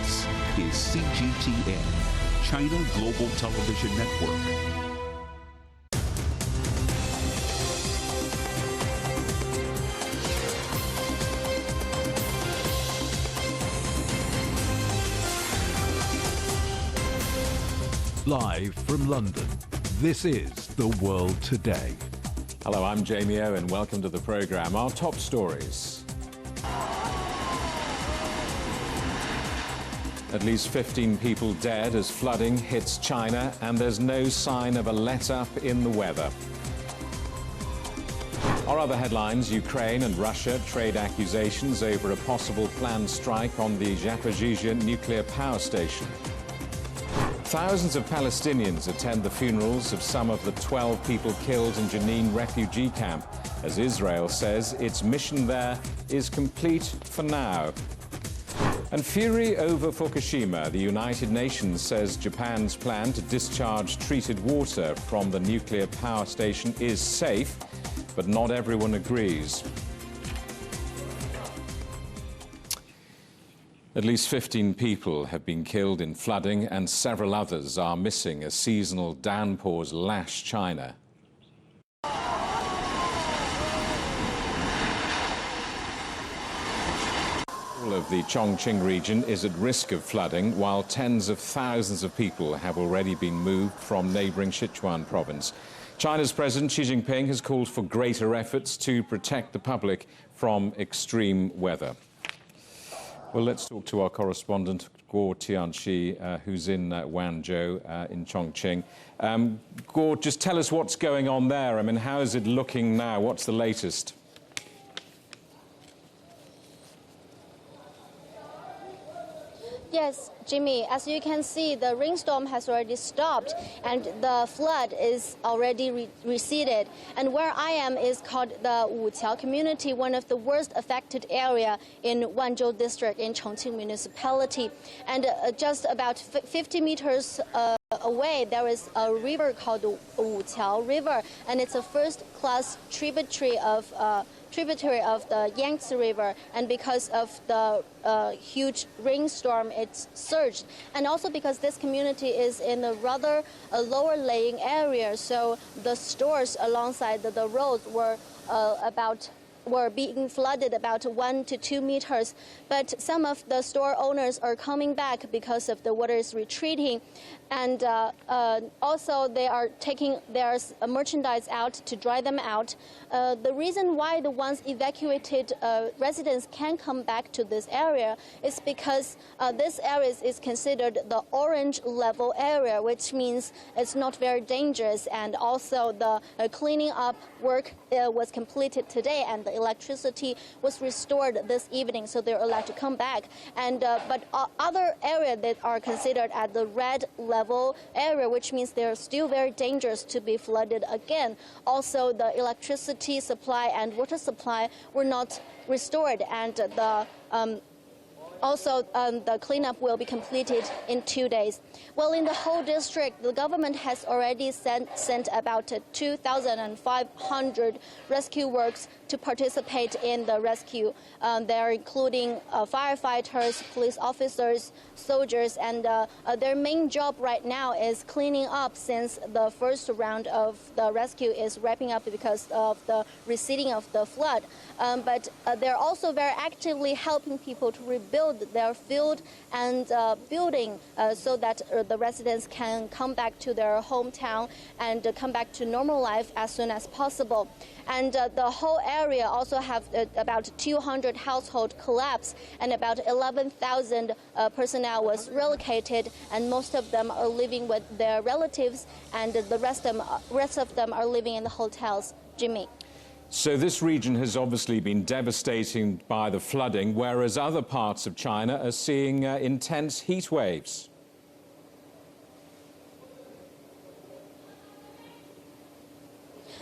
This is CGTN, China Global Television Network. Live from London, this is The World Today. Hello, I'm Jamie Owen. Welcome to the programme. Our top stories. At least 15 people dead as flooding hits China, and there's no sign of a let-up in the weather. Our other headlines: Ukraine and Russia trade accusations over a possible planned strike on the Zaporizhzhia nuclear power station. Thousands of Palestinians attend the funerals of some of the 12 people killed in Jenin refugee camp, as Israel says its mission there is complete for now. And fury over Fukushima. The United Nations says Japan's plan to discharge treated water from the nuclear power station is safe, but not everyone agrees. At least 15 people have been killed in flooding and several others are missing as seasonal downpours lash China. All of the Chongqing region is at risk of flooding, while tens of thousands of people have already been moved from neighbouring Sichuan province. China's President Xi Jinping has called for greater efforts to protect the public from extreme weather. Well, let's talk to our correspondent, Guo Tianxi, who's in Wanzhou in Chongqing. Guo, just tell us what's going on there. I mean, how is it looking now? What's the latest? Yes, Jimmy, as you can see, the rainstorm has already stopped and the flood is already receded. And where I am is called the Wuqiao community, one of the worst affected area in Wanzhou district in Chongqing municipality. And just about 50 meters away, there is a river called Wuqiao River, and it's a first-class tributary of the Yangtze River, and because of the huge rainstorm, it's surged. And also because this community is in a rather lower-lying area, so the stores alongside the roads were being flooded about 1 to 2 meters. But some of the store owners are coming back because of the water is retreating. And also they are taking their merchandise out to dry them out. The reason why the once evacuated residents can come back to this area is because this area is considered the orange level area, which means it's not very dangerous. And also the cleaning up work was completed today, and the electricity was restored this evening, so they're allowed to come back. And but other areas that are considered at the red level area, which means they're still very dangerous to be flooded again. Also, the electricity supply and water supply were not restored, and the cleanup will be completed in 2 days. Well, in the whole district, the government has already sent about 2,500 rescue workers to participate in the rescue. They're including firefighters, police officers, soldiers, and their main job right now is cleaning up, since the first round of the rescue is wrapping up because of the receding of the flood. But they're also very actively helping people to rebuild their field and building so that the residents can come back to their hometown and come back to normal life as soon as possible. And the whole area also have about 200 household collapsed, and about 11,000 personnel was relocated, and most of them are living with their relatives, and the rest of them are living in the hotels. Jimmy. So this region has obviously been devastated by the flooding, whereas other parts of China are seeing intense heat waves.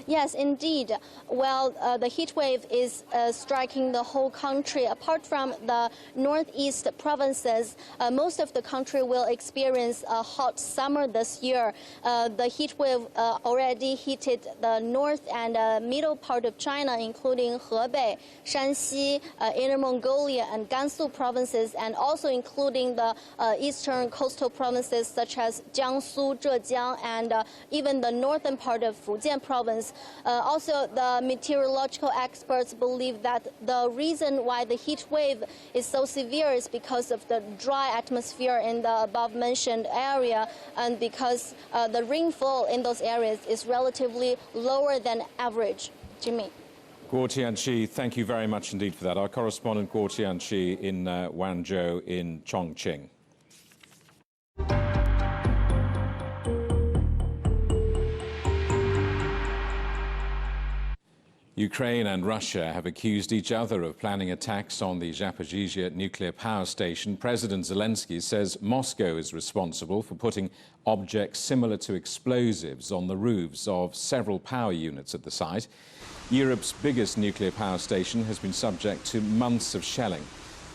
Yes, indeed. Well, the heat wave is striking the whole country. Apart from the northeast provinces, most of the country will experience a hot summer this year. The heat wave already hit the north and middle part of China, including Hebei, Shanxi, Inner Mongolia, and Gansu provinces, and also including the eastern coastal provinces such as Jiangsu, Zhejiang, and even the northern part of Fujian province. Also, the meteorological experts believe that the reason why the heat wave is so severe is because of the dry atmosphere in the above-mentioned area, and because the rainfall in those areas is relatively lower than average. Jimmy. Guo Tianqi, thank you very much indeed for that. Our correspondent Guo Tianqi in Wanzhou in Chongqing. Ukraine and Russia have accused each other of planning attacks on the Zaporizhzhia nuclear power station. President Zelensky says Moscow is responsible for putting objects similar to explosives on the roofs of several power units at the site. Europe's biggest nuclear power station has been subject to months of shelling.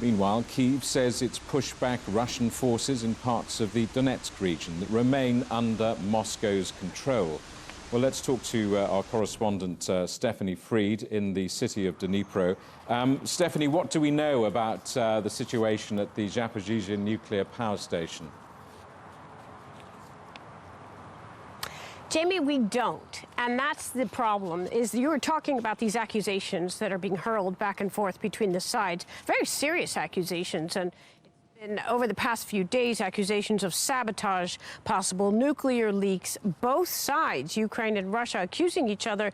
Meanwhile, Kyiv says it's pushed back Russian forces in parts of the Donetsk region that remain under Moscow's control. Well, let's talk to our correspondent, Stephanie Fried, in the city of Dnipro. Stephanie, what do we know about the situation at the Zaporizhzhia nuclear power station? Jamie, we don't. And that's the problem, is you were talking about these accusations that are being hurled back and forth between the sides. Very serious accusations. And over the past few days, accusations of sabotage, possible nuclear leaks, both sides, Ukraine and Russia, accusing each other.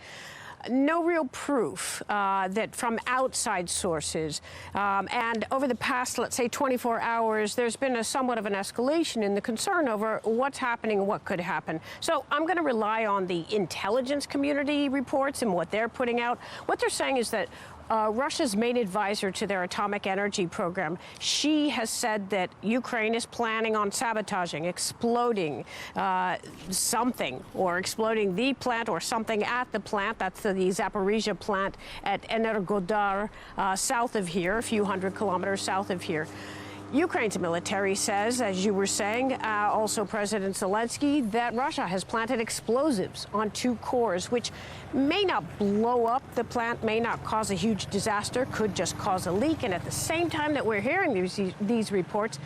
No real proof that from outside sources. And over the past, let's say, 24 hours, there's been somewhat of an escalation in the concern over what's happening and what could happen. So I'm going to rely on the intelligence community reports and what they're putting out. What they're saying is that Russia's main advisor to their atomic energy program, she has said that Ukraine is planning on sabotaging, exploding something, or exploding the plant or something at the plant. That's the Zaporizhzhia plant at Energodar, south of here, a few hundred kilometers south of here. Ukraine's military says, as you were saying, also President Zelensky, that Russia has planted explosives on two cores, which may not blow up the plant, may not cause a huge disaster, could just cause a leak. And at the same time that we're hearing these reports,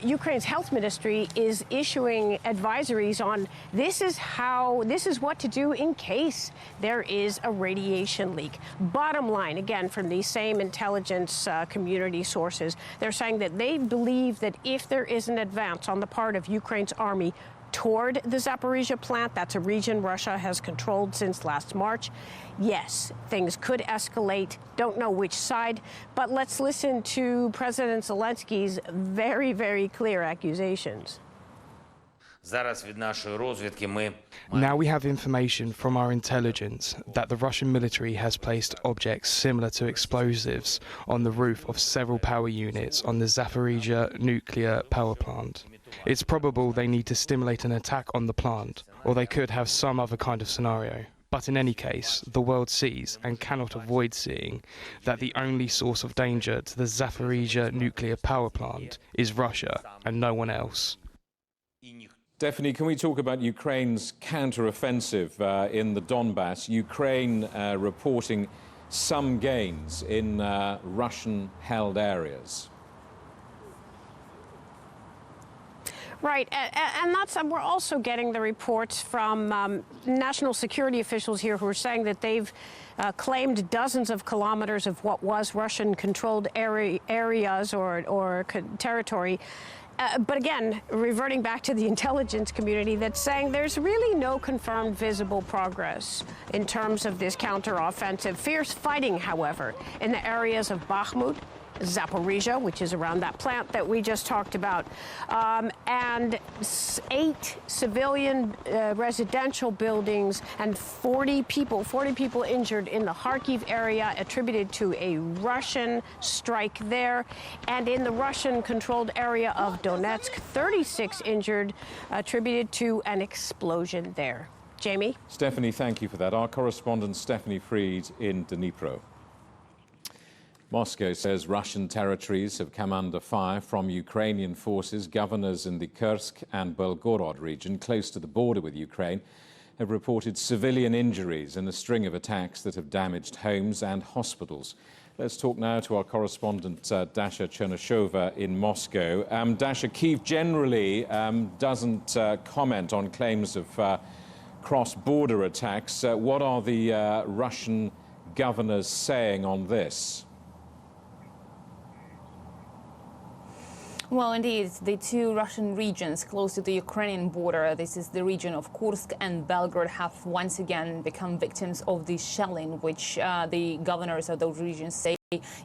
Ukraine's health ministry is issuing advisories on this is what to do in case there is a radiation leak. Bottom line, again, from these same intelligence community sources, they're saying that they believe that if there is an advance on the part of Ukraine's army toward the Zaporizhzhia plant, that's a region Russia has controlled since last March, yes, things could escalate. Don't know which side, but let's listen to President Zelensky's very, very clear accusations. Now we have information from our intelligence that the Russian military has placed objects similar to explosives on the roof of several power units on the Zaporizhzhia nuclear power plant. It's probable they need to stimulate an attack on the plant, or they could have some other kind of scenario. But in any case, the world sees and cannot avoid seeing that the only source of danger to the Zaporizhzhia nuclear power plant is Russia and no one else. Stephanie, can we talk about Ukraine's counter-offensive in the Donbass? Ukraine reporting some gains in Russian-held areas. Right, and that's we're also getting the reports from national security officials here who are saying that they've claimed dozens of kilometers of what was Russian-controlled areas or territory. But again, reverting back to the intelligence community that's saying there's really no confirmed visible progress in terms of this counteroffensive. Fierce fighting, however, in the areas of Bakhmut, Zaporizhzhia, which is around that plant that we just talked about, and 8 civilian residential buildings and 40 people injured in the Kharkiv area attributed to a Russian strike there. And in the Russian-controlled area of Donetsk, 36 injured attributed to an explosion there. Jamie? Stephanie, thank you for that. Our correspondent Stephanie Fried in Dnipro. Moscow says Russian territories have come under fire from Ukrainian forces. Governors in the Kursk and Belgorod region, close to the border with Ukraine, have reported civilian injuries in a string of attacks that have damaged homes and hospitals. Let's talk now to our correspondent Dasha Chernyshova in Moscow. Dasha, Kyiv generally doesn't comment on claims of cross-border attacks. What are the Russian governors saying on this? Well, indeed, the two Russian regions close to the Ukrainian border, this is the region of Kursk and Belgorod, have once again become victims of the shelling, which the governors of those regions say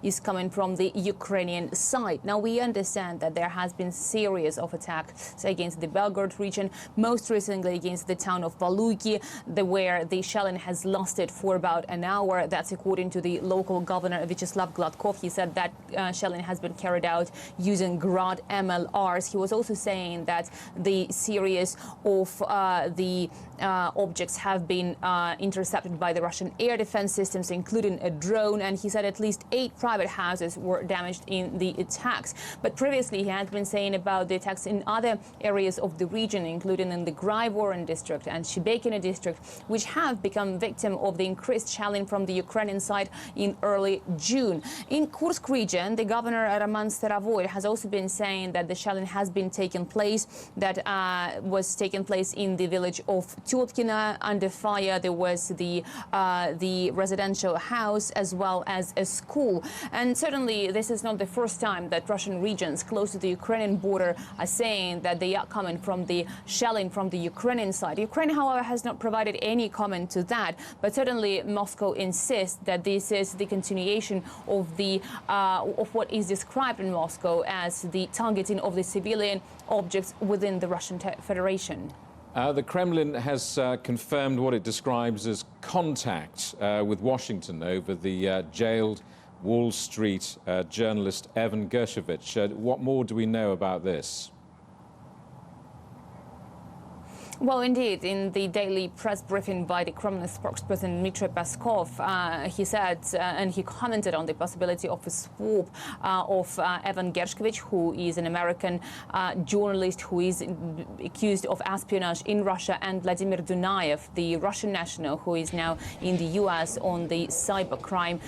is coming from the Ukrainian side. Now, we understand that there has been series of attacks against the Belgorod region, most recently against the town of Valuki, where the shelling has lasted for about an hour. That's according to the local governor, Vyacheslav Gladkov. He said that shelling has been carried out using Grad MLRs. He was also saying that the series of the objects have been intercepted by the Russian air defense systems, including a drone, and he said at least 8 private houses were damaged in the attacks. But previously he had been saying about the attacks in other areas of the region, including in the Graivoron district and Shebekino district, which have become victim of the increased shelling from the Ukrainian side in early June. In Kursk region, the governor Roman Starovoy has also been saying that the shelling has been taking place, that was taking place in the village of Tyotkina. Under fire there was the residential house as well as a school. And certainly this is not the first time that Russian regions close to the Ukrainian border are saying that they are coming from the shelling from the Ukrainian side. Ukraine, however, has not provided any comment to that, but certainly Moscow insists that this is the continuation of what is described in Moscow as the targeting of the civilian objects within the Russian Federation. The Kremlin has confirmed what it describes as contact with Washington over the jailed Wall Street journalist Evan Gershkovich. What more do we know about this? Well, indeed, in the daily press briefing by the Kremlin spokesperson Dmitry Peskov, he said and he commented on the possibility of a swap of Evan Gershkovich, who is an American journalist who is accused of espionage in Russia, and Vladimir Dunayev, the Russian national who is now in the U.S. on the cybercrime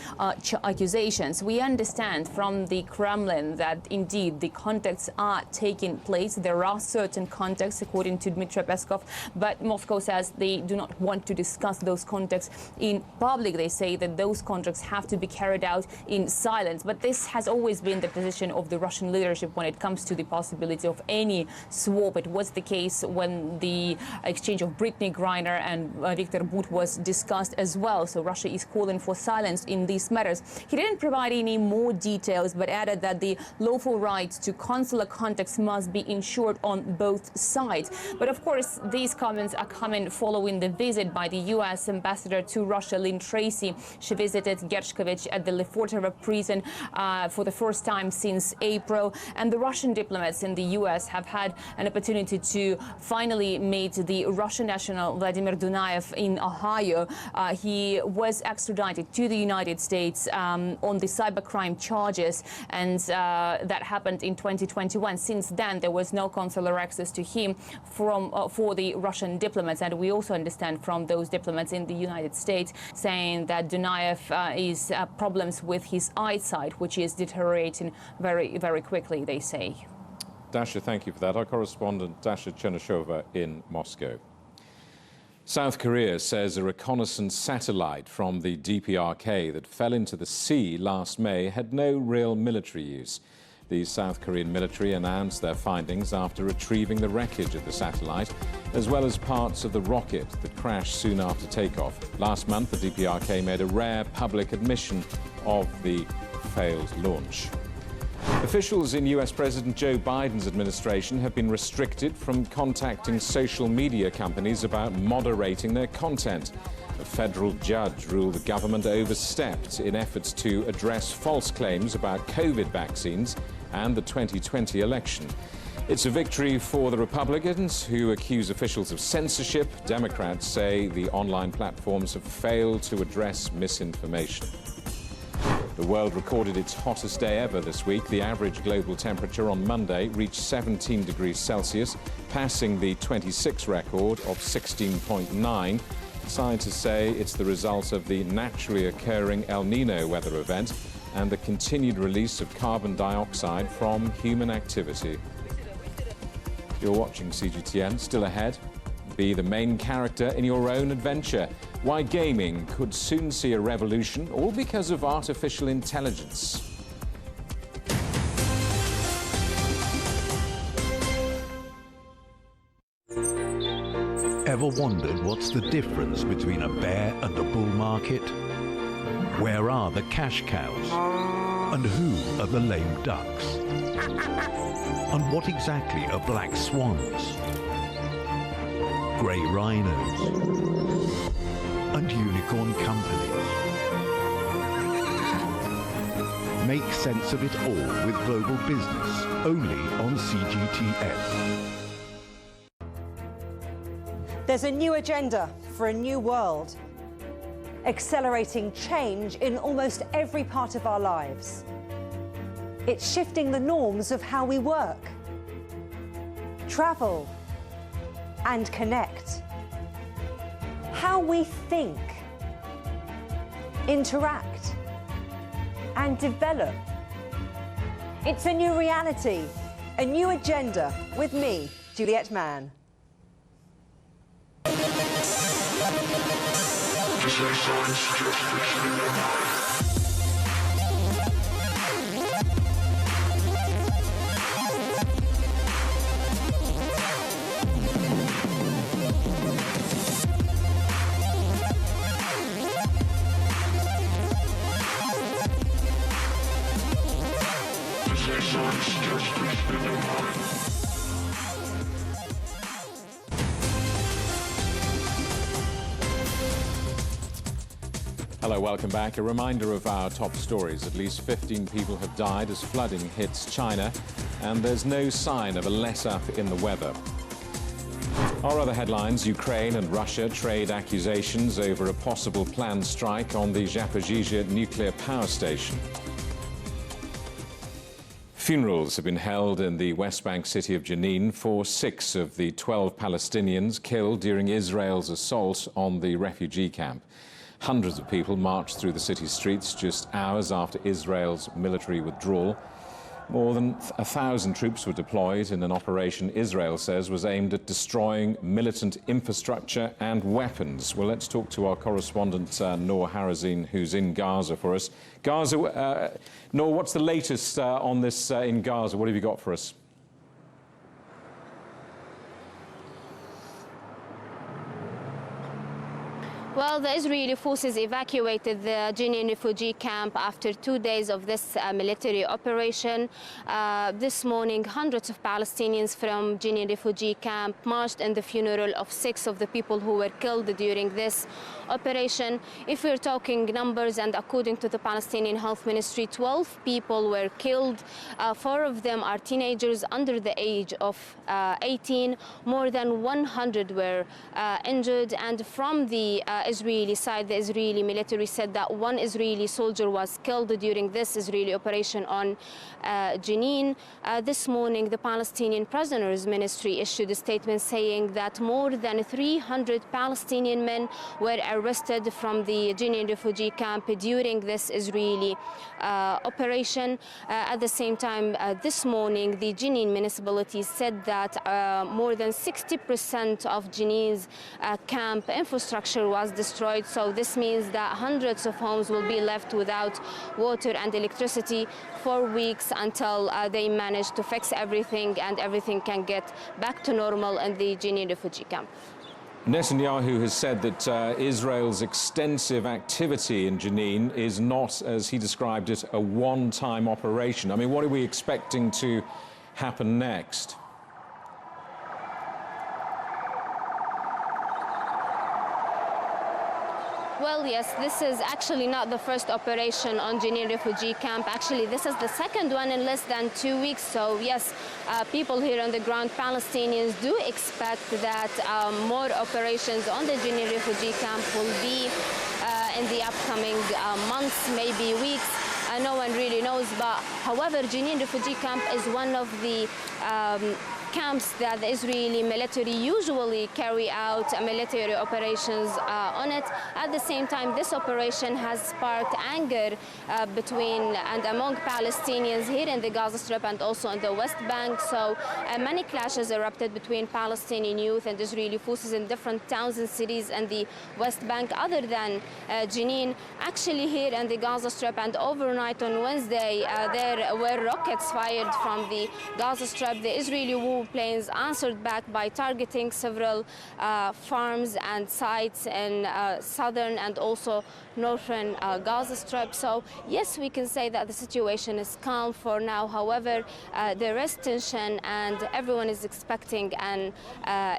accusations. We understand from the Kremlin that indeed the contacts are taking place. There are certain contacts, according to Dmitry Peskov, but Moscow says they do not want to discuss those contacts in public. They say that those contacts have to be carried out in silence. But this has always been the position of the Russian leadership when it comes to the possibility of any swap. It was the case when the exchange of Brittany Griner and Viktor Bout was discussed as well. So Russia is calling for silence in these matters. He didn't provide any more details, but added that the lawful right to consular contacts must be ensured on both sides. But of course, these comments are coming following the visit by the U.S. ambassador to Russia, Lynn Tracy. She visited Gershkovich at the Lefortovo prison for the first time since April. And the Russian diplomats in the U.S. have had an opportunity to finally meet the Russian national Vladimir Dunayev in Ohio. He was extradited to the United States on the cybercrime charges, and that happened in 2021. Since then, there was no consular access to him for the Russian diplomats, and we also understand from those diplomats in the United States saying that Dunayev is problems with his eyesight, which is deteriorating very, very quickly, they say. Dasha, thank you for that. Our correspondent Dasha Chernyshova in Moscow. South Korea says a reconnaissance satellite from the DPRK that fell into the sea last May had no real military use. The South Korean military announced their findings after retrieving the wreckage of the satellite, as well as parts of the rocket that crashed soon after takeoff. Last month, the DPRK made a rare public admission of the failed launch. Officials in US President Joe Biden's administration have been restricted from contacting social media companies about moderating their content. A federal judge ruled the government overstepped in efforts to address false claims about COVID vaccines and the 2020 election. It's a victory for the Republicans, who accuse officials of censorship. Democrats say the online platforms have failed to address misinformation. The world recorded its hottest day ever this week. The average global temperature on Monday reached 17 degrees Celsius, passing the 26 record of 16.9. Scientists say it's the result of the naturally occurring El Nino weather event and the continued release of carbon dioxide from human activity. You're watching CGTN. Still ahead, be the main character in your own adventure. Why gaming could soon see a revolution, all because of artificial intelligence. Ever wondered what's the difference between a bear and a bull market? Where are the cash cows? And who are the lame ducks? And what exactly are black swans, grey rhinos, and unicorn companies? Make sense of it all with Global Business, only on CGTN. There's a new agenda for a new world, accelerating change in almost every part of our lives. It's shifting the norms of how we work, travel, and connect. How we think, interact, and develop. It's a new reality, a new agenda with me, Juliette Mann. Hello, welcome back. A reminder of our top stories. At least 15 people have died as flooding hits China, and there's no sign of a let-up in the weather. Our other headlines: Ukraine and Russia trade accusations over a possible planned strike on the Zaporizhzhia nuclear power station. Funerals have been held in the West Bank city of Jenin for 6 of the 12 Palestinians killed during Israel's assault on the refugee camp. Hundreds of people marched through the city's streets just hours after Israel's military withdrawal. More than 1,000 troops were deployed in an operation Israel says was aimed at destroying militant infrastructure and weapons. Well, let's talk to our correspondent, Noor Harazin, who's in Gaza for us. Gaza, Noor, what's the latest on this in Gaza? What have you got for us? Well, the Israeli forces evacuated the Jenin refugee camp after 2 days of this military operation. This morning, hundreds of Palestinians from Jenin refugee camp marched in the funeral of 6 of the people who were killed during this operation. If we're talking numbers, and according to the Palestinian Health Ministry, 12 people were killed. 4 of them are teenagers under the age of 18. More than 100 were injured, and from the Israeli side, the Israeli military said that 1 Israeli soldier was killed during this Israeli operation on Jenin. This morning, the Palestinian Prisoners Ministry issued a statement saying that more than 300 Palestinian men were arrested from the Jenin refugee camp during this Israeli operation. At the same time, this morning, the Jenin municipality said that more than 60% of Jenin's camp infrastructure was destroyed. So this means that hundreds of homes will be left without water and electricity for weeks until they manage to fix everything and everything can get back to normal in the Jenin refugee camp. Netanyahu has said that Israel's extensive activity in Jenin is not, as he described it, a one-time operation. I mean, what are we expecting to happen next? Well, yes, this is actually not the first operation on Jenin refugee camp. Actually, this is the second one in less than 2 weeks. So, yes, people here on the ground, Palestinians, do expect that more operations on the Jenin refugee camp will be in the upcoming months, maybe weeks. No one really knows. But, however, Jenin refugee camp is one of the camps that the Israeli military usually carry out military operations on it. At the same time, this operation has sparked anger between and among Palestinians here in the Gaza Strip and also in the West Bank. So many clashes erupted between Palestinian youth and Israeli forces in different towns and cities in the West Bank other than Jenin. Actually, here in the Gaza Strip and overnight on Wednesday, there were rockets fired from the Gaza Strip. The Israeli planes answered back by targeting several farms and sites in southern and also northern Gaza Strip. So yes, we can say that the situation is calm for now. However, there is tension and everyone is expecting an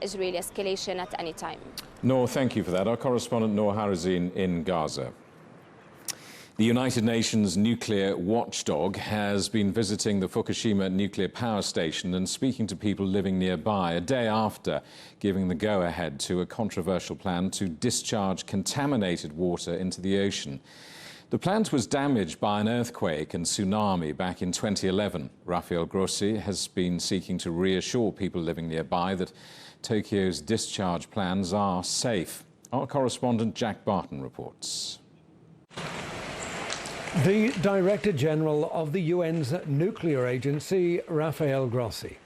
Israeli escalation at any time. Noor, thank you for that. Our correspondent Noor Harazin in Gaza. The United Nations nuclear watchdog has been visiting the Fukushima nuclear power station and speaking to people living nearby a day after giving the go-ahead to a controversial plan to discharge contaminated water into the ocean. The plant was damaged by an earthquake and tsunami back in 2011. Rafael Grossi has been seeking to reassure people living nearby that Tokyo's discharge plans are safe. Our correspondent Jack Barton reports. The Director General of the UN's nuclear agency, Rafael Grossi,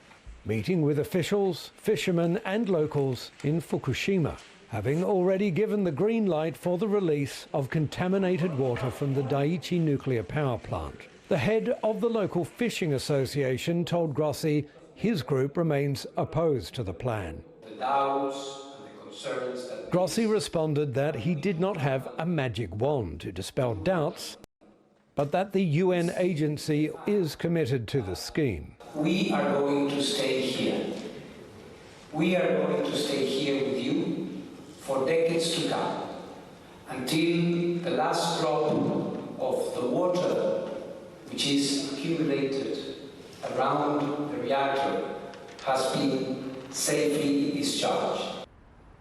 meeting with officials, fishermen and locals in Fukushima, having already given the green light for the release of contaminated water from the Daiichi nuclear power plant. The head of the local fishing association told Grossi his group remains opposed to the plan. The doubts and the concerns that Grossi responded that he did not have a magic wand to dispel doubts, but that the UN agency is committed to the scheme. we are going to stay here. We are going to stay here with you for decades to come, until the last drop of the water which is accumulated around the reactor has been safely discharged.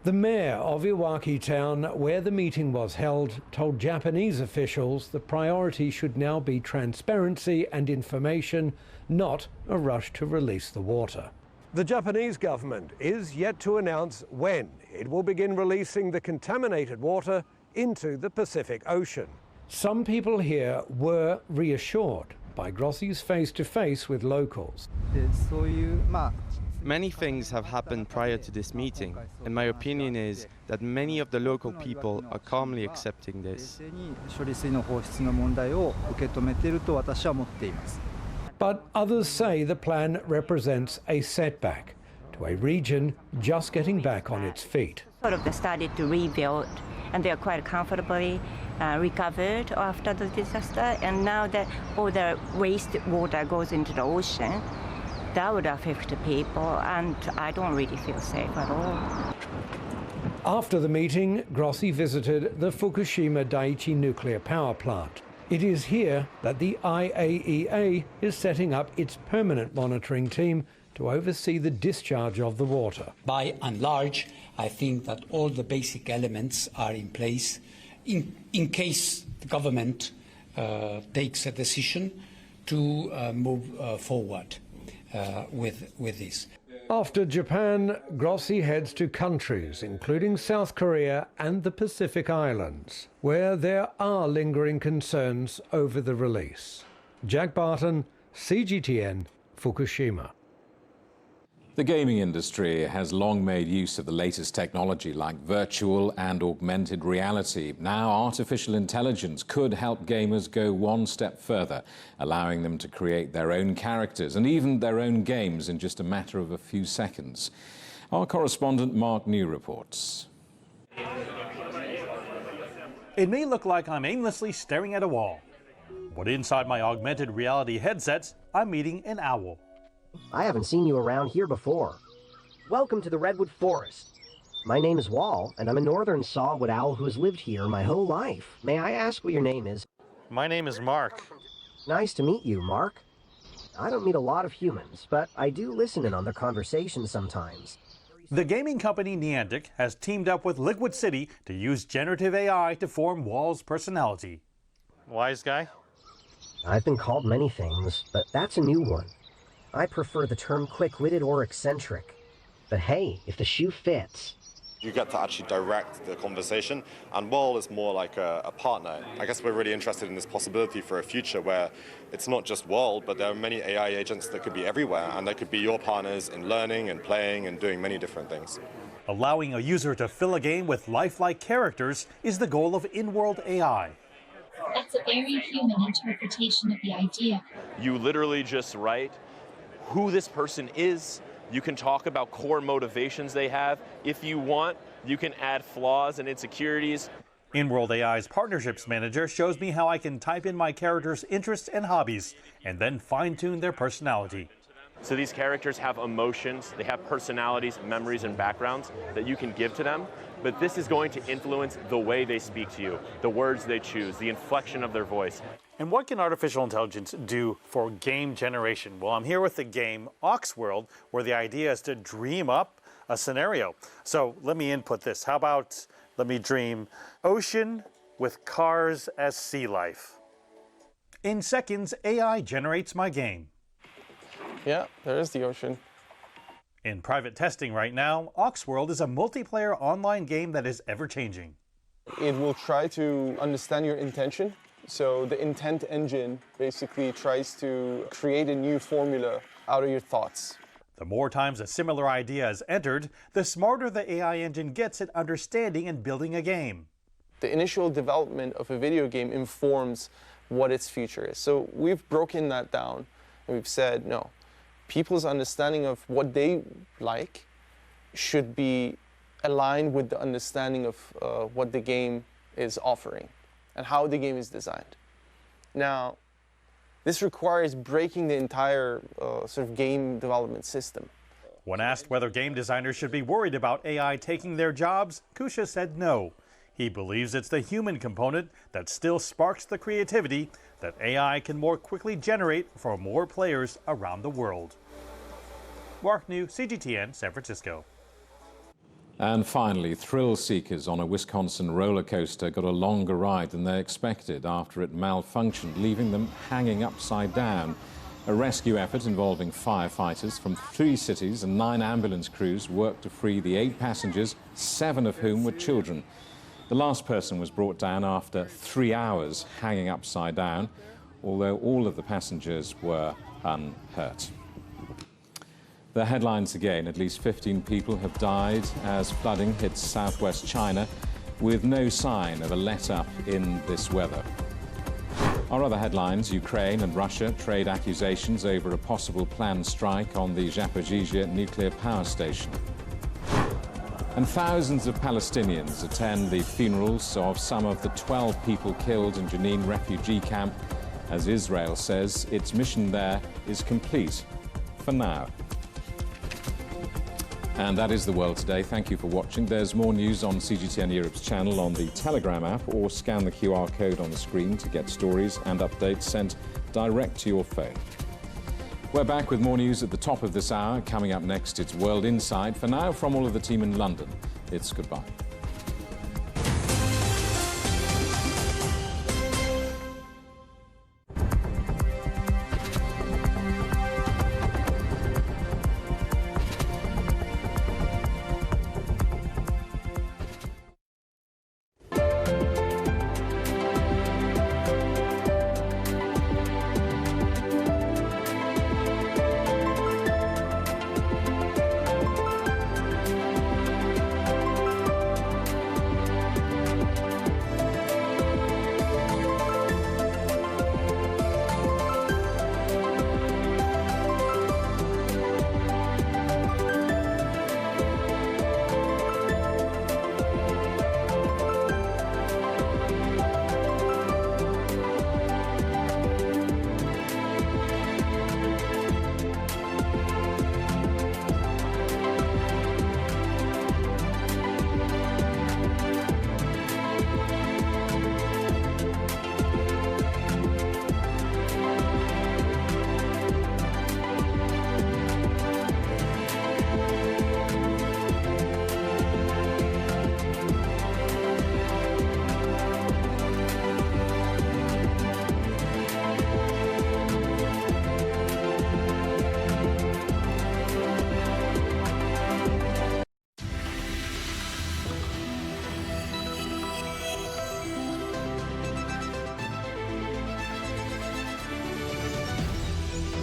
The mayor of Iwaki town, where the meeting was held, told Japanese officials the priority should now be transparency and information, not a rush to release the water. The Japanese government is yet to announce when it will begin releasing the contaminated water into the Pacific Ocean. Some people here were reassured by Grossi's face-to-face with locals. Many things have happened prior to this meeting, and my opinion is that many of the local people are calmly accepting this. But others say the plan represents a setback to a region just getting back on its feet. They started to rebuild, and they are quite comfortably recovered after the disaster. And now that all the waste water goes into the ocean, that would affect the people, and I don't really feel safe at all. After the meeting, Grossi visited the Fukushima Daiichi nuclear power plant. It is here that the IAEA is setting up its permanent monitoring team to oversee the discharge of the water. By and large, I think that all the basic elements are in place in case the government takes a decision to move forward with this. After Japan, Grossi heads to countries including South Korea and the Pacific Islands, where there are lingering concerns over the release. Jack Barton, CGTN, Fukushima. The gaming industry has long made use of the latest technology like virtual and augmented reality. Now, artificial intelligence could help gamers go one step further, allowing them to create their own characters and even their own games in just a matter of a few seconds. Our correspondent Mark New reports. It may look like I'm aimlessly staring at a wall, but inside my augmented reality headsets, I'm meeting an owl. I haven't seen you around here before. Welcome to the Redwood Forest. My name is Wall, and I'm a northern sawwood owl who has lived here my whole life. May I ask what your name is? My name is Mark. Nice to meet you, Mark. I don't meet a lot of humans, but I do listen in on their conversations sometimes. The gaming company Niantic has teamed up with Liquid City to use generative AI to form Wall's personality. Wise guy? I've been called many things, but that's a new one. I prefer the term quick-witted or eccentric. But hey, if the shoe fits. You get to actually direct the conversation, and Wall is more like a partner. I guess we're really interested in this possibility for a future where it's not just Wall, but there are many AI agents that could be everywhere, and they could be your partners in learning and playing and doing many different things. Allowing a user to fill a game with lifelike characters is the goal of in-world AI. That's a very human interpretation of the idea. You literally just write who this person is. You can talk about core motivations they have. If you want, you can add flaws and insecurities. In-World AI's partnerships manager shows me how I can type in my characters' interests and hobbies and then fine-tune their personality. So these characters have emotions, they have personalities, memories, and backgrounds that you can give to them. But this is going to influence the way they speak to you, the words they choose, the inflection of their voice. And what can artificial intelligence do for game generation? Well, I'm here with the game Oxworld, where the idea is to dream up a scenario. So let me input this. How about, let me dream ocean with cars as sea life. In seconds, AI generates my game. Yeah, there is the ocean. In private testing right now, Oxworld is a multiplayer online game that is ever-changing. It will try to understand your intention. So the intent engine basically tries to create a new formula out of your thoughts. The more times a similar idea is entered, the smarter the AI engine gets at understanding and building a game. The initial development of a video game informs what its future is. So we've broken that down and we've said, no, people's understanding of what they like should be aligned with the understanding of what the game is offering and how the game is designed. Now, this requires breaking the entire sort of game development system. When asked whether game designers should be worried about AI taking their jobs, Kusha said no. He believes it's the human component that still sparks the creativity that AI can more quickly generate for more players around the world. Mark New, CGTN, San Francisco. And finally, thrill seekers on a Wisconsin roller coaster got a longer ride than they expected after it malfunctioned, leaving them hanging upside down. A rescue effort involving firefighters from 3 cities and 9 ambulance crews worked to free the 8 passengers, 7 of whom were children. The last person was brought down after 3 hours hanging upside down, although all of the passengers were unhurt. The headlines again: at least 15 people have died as flooding hits southwest China, with no sign of a let-up in this weather. Our other headlines: Ukraine and Russia trade accusations over a possible planned strike on the Zaporizhzhia nuclear power station. And thousands of Palestinians attend the funerals of some of the 12 people killed in Jenin refugee camp, as Israel says its mission there is complete for now. And that is the world today. Thank you for watching. There's more news on CGTN Europe's channel on the Telegram app, or scan the QR code on the screen to get stories and updates sent direct to your phone. We're back with more news at the top of this hour. Coming up next, it's World Inside. For now, from all of the team in London, it's goodbye.